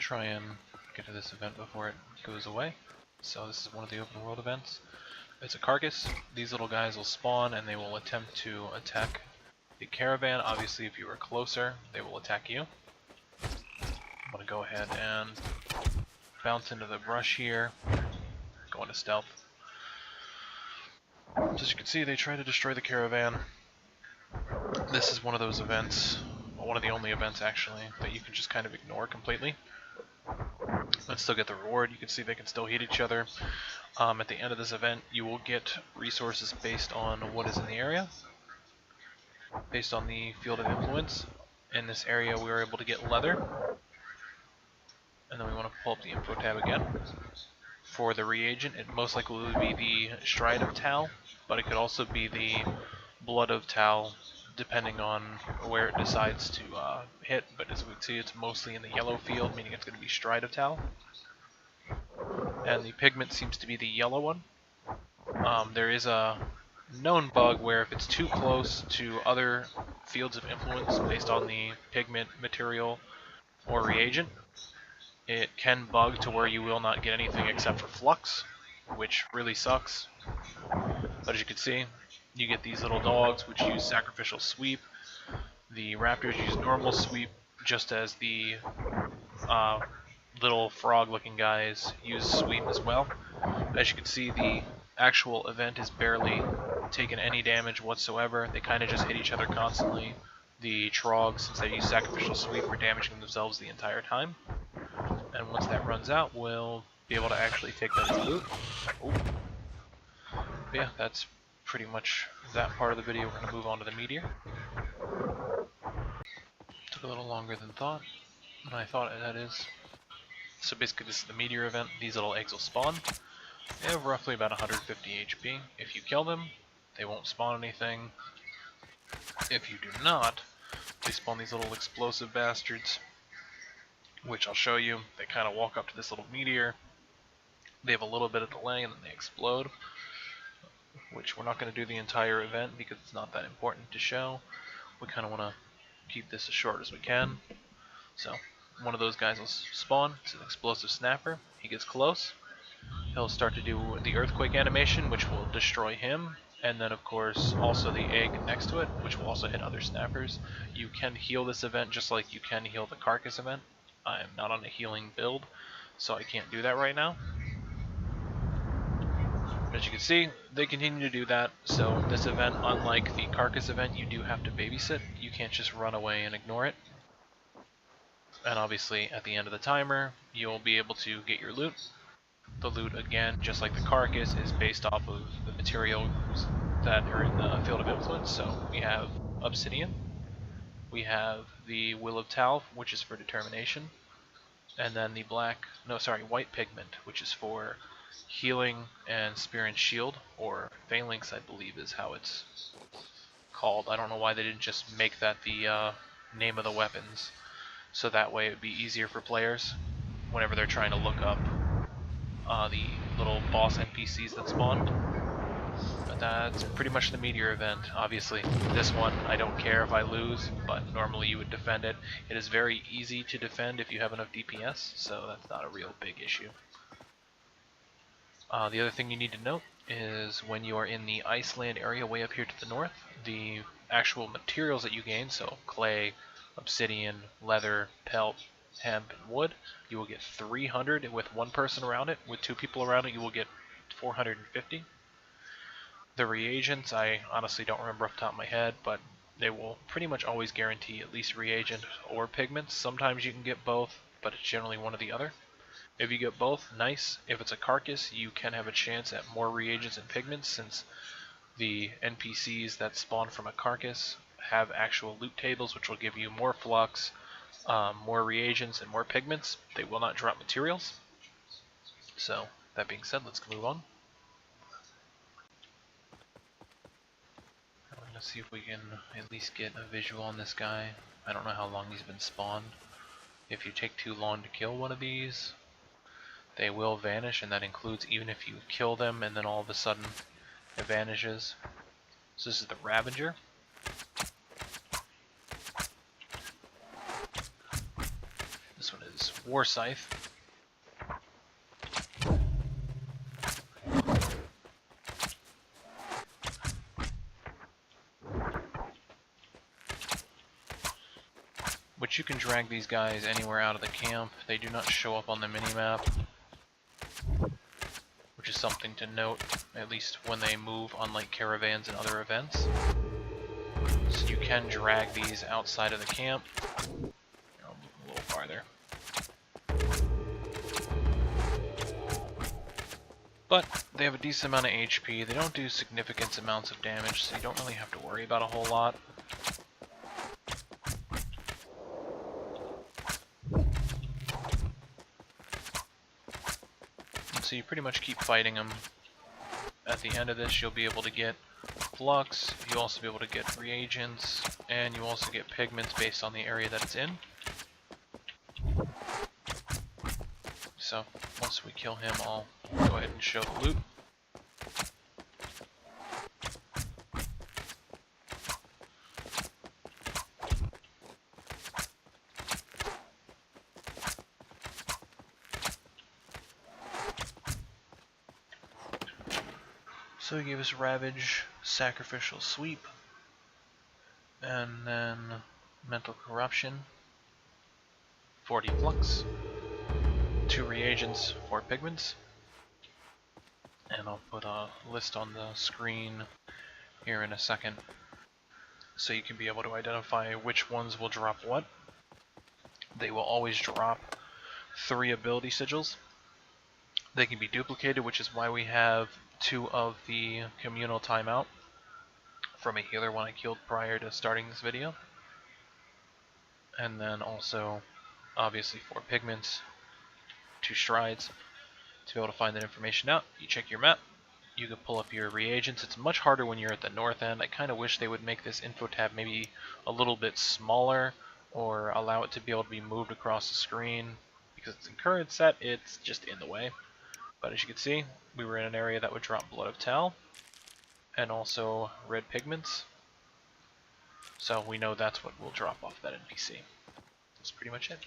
try and get to this event before it goes away. So this is one of the open world events. It's a Carcass. These little guys will spawn and they will attempt to attack the caravan. Obviously, if you are closer, they will attack you. I'm going to go ahead and bounce into the brush here, go into stealth. So as you can see, they try to destroy the caravan. This is one of those events, one of the only events actually, that you can just kind of ignore completely and still get the reward. You can see they can still hit each other. At the end of this event, you will get resources based on what is in the area, based on the field of influence. In this area, we were able to get leather, and then we want to pull up the info tab again. For the reagent, it most likely will be the stride of Tal, but it could also be the blood of Tal, depending on where it decides to hit. But as we can see, it's mostly in the yellow field, meaning it's going to be stride of Tal. And the pigment seems to be the yellow one. There is a known bug where if it's too close to other fields of influence based on the pigment, material, or reagent, it can bug to where you will not get anything except for flux, which really sucks. But as you can see, you get these little dogs which use sacrificial sweep. The raptors use normal sweep, just as the little frog looking guys use sweep as well. As you can see, the actual event is barely taken any damage whatsoever. They kind of just hit each other constantly. The trogs, since they use sacrificial sweep, are damaging themselves the entire time. And once that runs out, we'll be able to actually take that as loot. Ooh. But yeah, that's pretty much that part of the video. We're going to move on to the Meteor. Took a little longer than I thought that is. So basically this is the Meteor event. These little eggs will spawn. They have roughly about 150 HP. If you kill them, they won't spawn anything. If you do not, they spawn these little explosive bastards, which I'll show you. They kind of walk up to this little meteor. They have a little bit of delay and then they explode, which we're not going to do the entire event because it's not that important to show. We kind of want to keep this as short as we can. So one of those guys will spawn. It's an explosive snapper. He gets close. He'll start to do the earthquake animation, which will destroy him, and then of course also the egg next to it, which will also hit other snappers. You can heal this event just like you can heal the Carcass event. I am not on a healing build, so I can't do that right now. As you can see, they continue to do that. So this event, unlike the Carcass event, you do have to babysit. You can't just run away and ignore it. And obviously at the end of the timer, you'll be able to get your loot. The loot, again, just like the Carcass, is based off of the materials that are in the field of influence. So we have obsidian, we have the Will of Tal, which is for determination, and then the white pigment, which is for healing and spear and shield, or phalanx, I believe is how it's called. I don't know why they didn't just make that the name of the weapons, so that way it would be easier for players whenever they're trying to look up the little boss NPCs that spawned. But that's pretty much the Meteor event. Obviously, this one, I don't care if I lose, but normally you would defend it. It is very easy to defend if you have enough DPS, so that's not a real big issue. The other thing you need to note is when you are in the Iceland area way up here to the north, the actual materials that you gain, so clay, obsidian, leather, pelt, hemp, and wood, you will get 300 with one person around it. With two people around it, you will get 450. The reagents, I honestly don't remember off the top of my head, but they will pretty much always guarantee at least reagent or pigments. Sometimes you can get both, but it's generally one or the other. If you get both, nice. If it's a Carcass, you can have a chance at more reagents and pigments, since the NPCs that spawn from a Carcass have actual loot tables, which will give you more flux, more reagents, and more pigments. They will not drop materials. So, that being said, let's move on. Let's see if we can at least get a visual on this guy. I don't know how long he's been spawned. If you take too long to kill one of these, they will vanish, and that includes even if you kill them and then all of a sudden it vanishes. So this is the Ravager. This This one is War Scythe. Which you can drag these guys anywhere out of the camp. They do not show up on the minimap, which is something to note, at least when they move, unlike caravans and other events. So you can drag these outside of the camp. I'll move a little farther. But they have a decent amount of HP. They don't do significant amounts of damage, so you don't really have to worry about a whole lot. So you pretty much keep fighting them. At the end of this, you'll be able to get flux, you'll also be able to get reagents, and you also get pigments based on the area that it's in. So once we kill him, I'll go ahead and show the loot. So he gave us Ravage, Sacrificial Sweep, and then Mental Corruption, 40 Flux, 2 reagents, 4 pigments, and I'll put a list on the screen here in a second so you can be able to identify which ones will drop what. They will always drop 3 ability sigils. They can be duplicated, which is why we have 2 of the communal timeout from a healer one I killed prior to starting this video. And then also, obviously, 4 pigments, 2 strides. To be able to find that information out, you check your map, you can pull up your reagents. It's much harder when you're at the north end. I kind of wish they would make this info tab maybe a little bit smaller, or allow it to be able to be moved across the screen, because it's in current set, it's just in the way. But as you can see, we were in an area that would drop Blood of Tal, and also red pigments. So we know that's what will drop off that NPC. That's pretty much it.